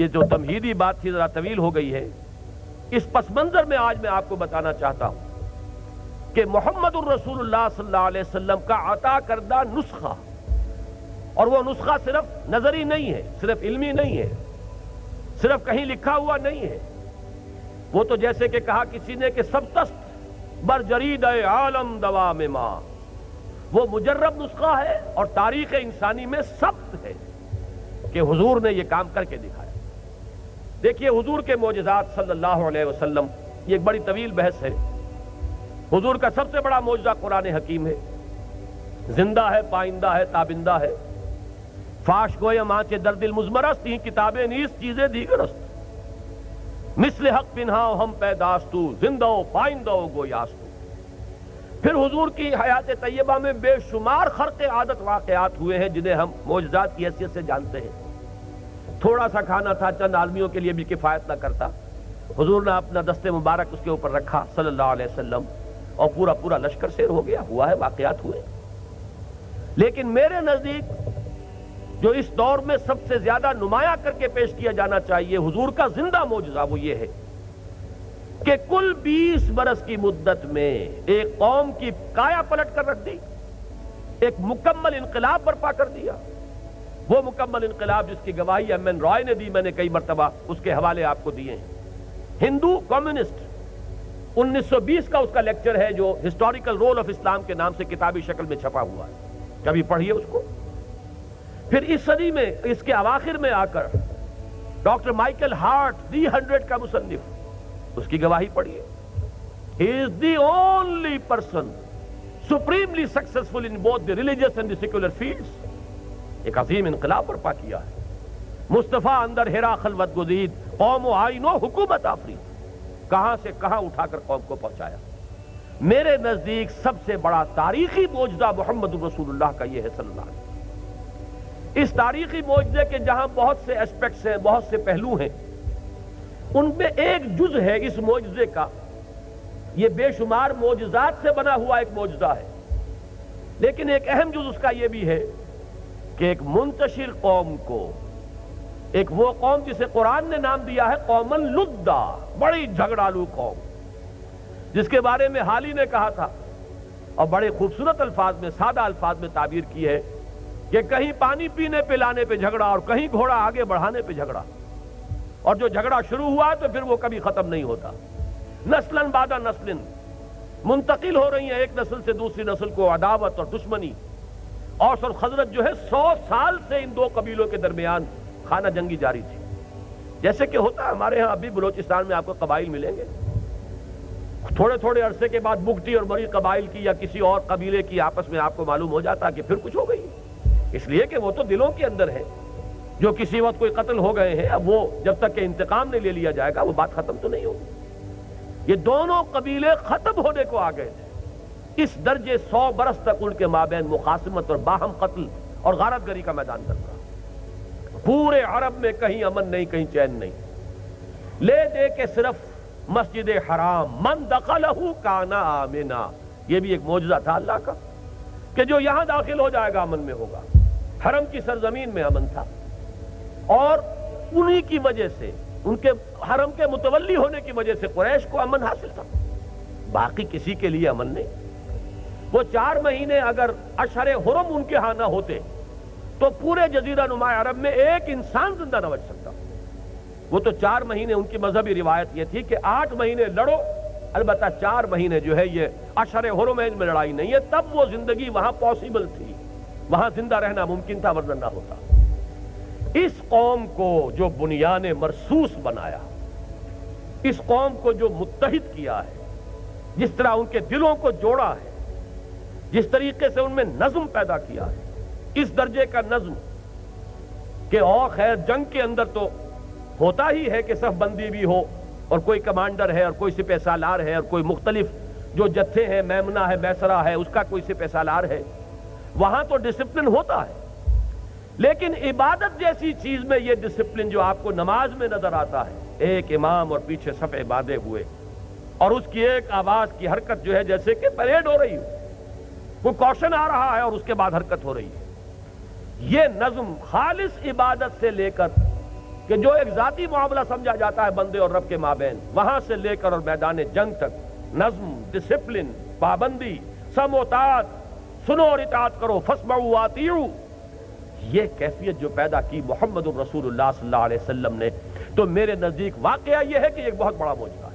یہ جو تمہیدی بات تھی ذرا طویل ہو گئی ہے. اس پس منظر میں آج میں آپ کو بتانا چاہتا ہوں کہ محمد الرسول اللہ صلی اللہ علیہ وسلم کا عطا کردہ نسخہ، اور وہ نسخہ صرف نظری نہیں ہے، صرف علمی نہیں ہے، صرف کہیں لکھا ہوا نہیں ہے. وہ تو جیسے کہ کہا کسی نے کہ سبتست بر جرید عالم دوام ماں، وہ مجرب نسخہ ہے اور تاریخ انسانی میں ثبت ہے کہ حضور نے یہ کام کر کے دکھایا. دیکھیے حضور کے معجزات صلی اللہ علیہ وسلم، یہ ایک بڑی طویل بحث ہے. حضور کا سب سے بڑا معجزہ قرآن حکیم ہے. زندہ ہے، پائندہ ہے، تابندہ ہے. فاش گویم آنچ درد المزمرست، یہ کتابیں نیست چیزیں دیگرست، مثل حق پنہاؤ ہم پیداستو، زندہ و پائندہ و گویاستو. پھر حضور کی حیات طیبہ میں بے شمار خرق عادت واقعات ہوئے ہیں جنہیں ہم معجزات کی حیثیت سے جانتے ہیں. تھوڑا سا کھانا تھا، چند آدمیوں کے لیے بھی کفایت نہ کرتا. حضور نے اپنا دست مبارک اس کے اوپر رکھا صلی اللہ علیہ وسلم، اور پورا لشکر سیر ہو گیا. ہوا ہے، واقعات ہوئے. لیکن میرے نزدیک جو اس دور میں سب سے زیادہ نمایاں کر کے پیش کیا جانا چاہیے حضور کا زندہ معجزہ، وہ یہ ہے کہ کل 20 برس کی مدت میں ایک قوم کی کایا پلٹ کر رکھ دی، ایک مکمل انقلاب برپا کر دیا. وہ مکمل انقلاب جس کی گواہی ایم این رائے نے دی، میں نے کئی مرتبہ اس کے حوالے آپ کو دیے ہیں. ہندو کمیونسٹ 1920 کا اس کا لیکچر ہے جو ہسٹوریکل رول آف اسلام کے نام سے کتابی شکل میں چھپا ہوا ہے. کبھی پڑھیے اس کو. پھر اس صدی میں اس کے اواخر میں آ کر ڈاکٹر مائیکل ہارٹ 300 کا مصنف، اس کی گواہی پڑھیے. He is the only person supremely successful in both the religious and the secular fields. ایک عظیم انقلاب برپا کیا ہے. مصطفیٰ اندر ہرا خلوت گزید، قوم و آئین و حکومت آفرید. کہاں سے کہاں اٹھا کر قوم کو پہنچایا. میرے نزدیک سب سے بڑا تاریخی معجزہ محمد رسول اللہ کا یہ ہے صلی اللہ علیہ وسلم. اس تاریخی معجزے کے جہاں بہت سے اسپیکٹس ہیں، بہت سے پہلو ہیں، ان میں ایک جز ہے اس معجزے کا، یہ بے شمار معجزات سے بنا ہوا ایک معجزہ ہے، لیکن ایک اہم جز اس کا یہ بھی ہے کہ ایک منتشر قوم کو، ایک وہ قوم جسے قرآن نے نام دیا ہے قومن لدّا، بڑی جھگڑالو قوم، جس کے بارے میں حالی نے کہا تھا اور بڑے خوبصورت الفاظ میں، سادہ الفاظ میں تعبیر کی ہے کہ کہیں پانی پینے پلانے پہ جھگڑا اور کہیں گھوڑا آگے بڑھانے پہ جھگڑا، اور جو جھگڑا شروع ہوا تو پھر وہ کبھی ختم نہیں ہوتا. نسلاً بعد نسل منتقل ہو رہی ہیں ایک نسل سے دوسری نسل کو عداوت اور دشمنی. اوس اور خزرج جو ہے 100 سال سے ان دو قبیلوں کے درمیان خانہ جنگی جاری تھی. جیسے کہ ہوتا ہے ہمارے ہاں ابھی بلوچستان میں آپ کو قبائل ملیں گے، تھوڑے عرصے کے بعد بگٹی اور بڑی قبائل کی یا کسی اور قبیلے کی آپس میں آپ کو معلوم ہو جاتا کہ پھر کچھ ہو گئی. اس لیے کہ وہ تو دلوں کے اندر ہے. جو کسی وقت کوئی قتل ہو گئے ہیں، اب وہ جب تک کہ انتقام نہیں لے لیا جائے گا وہ بات ختم تو نہیں ہوگی. یہ دونوں قبیلے ختم ہونے کو آ گئے تھے. اس درجے 100 برس تک ان کے مابین مخاصمت اور باہم قتل اور غارت گری کا میدان چلتا. پورے عرب میں کہیں امن نہیں، کہیں چین نہیں. لے دے کے صرف مسجد حرام من دخلہ کان آمنا، یہ بھی ایک معجزہ تھا اللہ کا کہ جو یہاں داخل ہو جائے گا امن میں ہوگا. حرم کی سرزمین میں امن تھا، اور انہی کی وجہ سے، ان کے حرم کے متولی ہونے کی وجہ سے قریش کو امن حاصل تھا. باقی کسی کے لیے امن نہیں. وہ 4 مہینے اگر اشہر حرم ان کے ہاں نہ ہوتے تو پورے جزیرہ نما عرب میں ایک انسان زندہ نہ بچ سکتا. وہ تو 4 مہینے ان کی مذہبی روایت یہ تھی کہ 8 مہینے لڑو، البتہ 4 مہینے جو ہے یہ اشہر حرم میں لڑائی نہیں ہے. تب وہ زندگی وہاں پاسبل تھی، وہاں زندہ رہنا ممکن تھا، ورنہ نہ ہوتا. اس قوم کو جو بنیان مرصوص بنایا، اس قوم کو جو متحد کیا ہے، جس طرح ان کے دلوں کو جوڑا ہے، جس طریقے سے ان میں نظم پیدا کیا ہے، اس درجے کا نظم کہ اور خیر جنگ کے اندر تو ہوتا ہی ہے کہ صف بندی بھی ہو اور کوئی کمانڈر ہے اور کوئی سپہ سالار ہے اور کوئی مختلف جو جتھے ہیں، میمنہ ہے، میسرہ ہے، اس کا کوئی سپہ سالار ہے. وہاں تو ڈسپلن ہوتا ہے. لیکن عبادت جیسی چیز میں یہ ڈسپلن جو آپ کو نماز میں نظر آتا ہے، ایک امام اور پیچھے صفے باندھے ہوئے، اور اس کی ایک آواز کی حرکت جو ہے جیسے کہ پریڈ ہو رہی ہو، وہ کوشن آ رہا ہے اور اس کے بعد حرکت ہو رہی ہے. یہ نظم خالص عبادت سے لے کر کہ جو ایک ذاتی معاملہ سمجھا جاتا ہے بندے اور رب کے مابین، وہاں سے لے کر اور میدان جنگ تک نظم، ڈسپلن، پابندی، سم و طاعت، سنو اور اطاعت کرو، فاسمعوا واطیعوا، یہ کیفیت جو پیدا کی محمد الرسول اللہ صلی اللہ علیہ وسلم نے، تو میرے نزدیک واقعہ یہ ہے کہ یہ ایک بہت بڑا معجزہ ہے۔